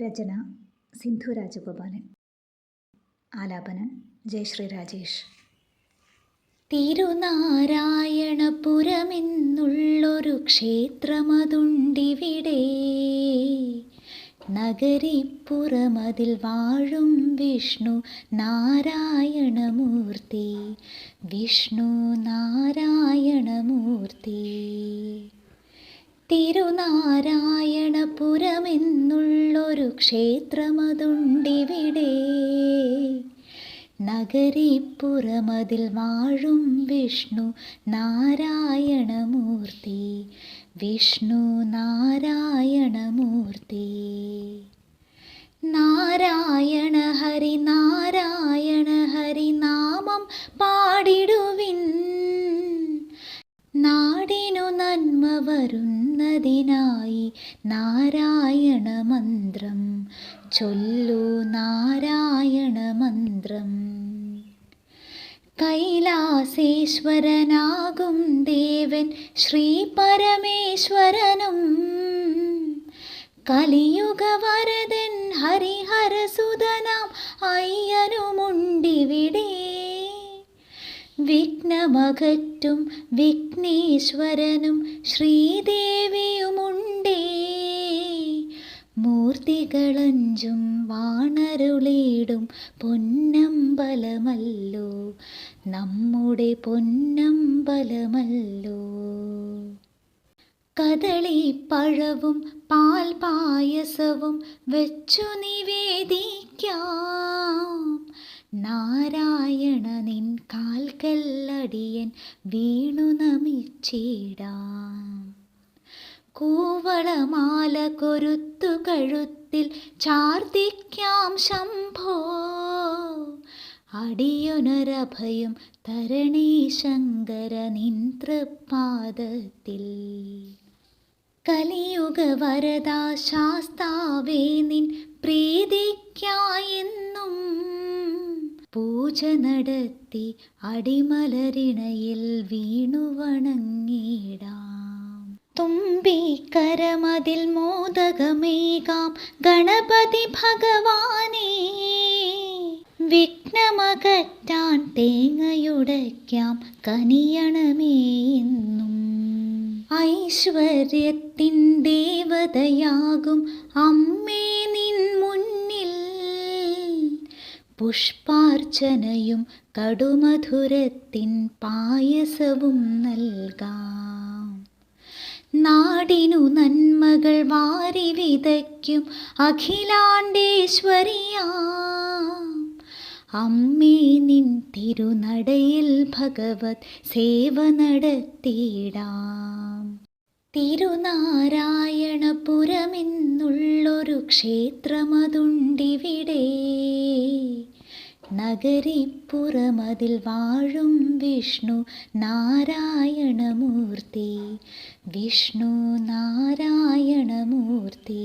രചന സിന്ധു രാജഗോപാലൻ. ആലാപനം ജയശ്രീ രാജേഷ്. തിരുനാരായണപുരമെന്നുള്ളൊരു ക്ഷേത്രമതുണ്ടിവിടെ. നഗരിപ്പുറമതിൽ വാഴും വിഷ്ണു നാരായണമൂർത്തി, വിഷ്ണു നാരായണമൂർത്തി. തിരുനാരായണപുരമെന്നുള്ളൊരു ക്ഷേത്രമതുണ്ടിവിടെ. നഗരിപ്പുറമതിൽ വാഴും വിഷ്ണു നാരായണമൂർത്തി, വിഷ്ണു നാരായണമൂർത്തി. നാരായണ ഹരി നാരായണ ഹരി നാമം പാടിടുവിൻ. നാടിനു നന്മ വരുന്നതിനായി നാരായണ മന്ത്രം ചൊല്ലു, നാരായണ മന്ത്രം. കൈലാസേശ്വരനാകും ദേവൻ ശ്രീ പരമേശ്വരനും, കലിയുഗവരദൻ ഹരിഹരസുതനാം അയ്യനുമുണ്ടിവിടെ. വിഘ്നമകറ്റും വിഘ്നേശ്വരനും ശ്രീദേവിയുമുണ്ടേ. മൂർത്തികളഞ്ചും വാണരുളിടും പൊന്നമ്പലമല്ലോ നമ്മുടെ പൊന്നമ്പലമല്ലോ. കദളിപ്പഴവും പാൽപായസവും വെച്ചു നിവേദിക്കാം. നാരായണ നിൻ കാൽക്കല്ലടിയൻ വീണു നമിച്ചിടാം. കൂവളമാല കൊരുത്തു കഴുത്തിൽ ചാർത്തിക്കാം ശംഭോ. അടിയൊനരഭയം തരണേ ശങ്കര നിൻ തൃപ്പാദത്തിൽ. കലിയുഗ വരദാ ശാസ്താവേ നിൻ പ്രീതിക്കായെന്നും പൂജ നടത്തി അടിമലരിണയിൽ വീണു വണങ്ങിടാം. തുമ്പിക്കരമതിൽ മോദകമേകാം ഗണപതി ഭഗവാനേ. വിഘ്നമകറ്റാൻ തേങ്ങയുടയ്ക്കാം കനിയണമേ എന്നും. ഐശ്വര്യത്തിൻ ദേവതയാകും അമ്മേ നിൻ മുന്നിൽ പുഷ്പാർച്ചനയും കടുമധുരത്തിൻ പായസവും നൽകാം. നാടിനു നന്മകൾ വാരി വിതയ്ക്കും അഖിലാണ്ടേശ്വരിയാം അമ്മേ നിൻ തിരുനടയിൽ ഭഗവത് സേവ നടത്തിയിടാം. തിരുനാരായണപുരമെന്നുള്ളൊരു ക്ഷേത്രമതുണ്ടിവിടെ. നഗരിപ്പുറമതിൽ വാഴും വിഷ്ണു നാരായണമൂർത്തി, വിഷ്ണു നാരായണമൂർത്തി.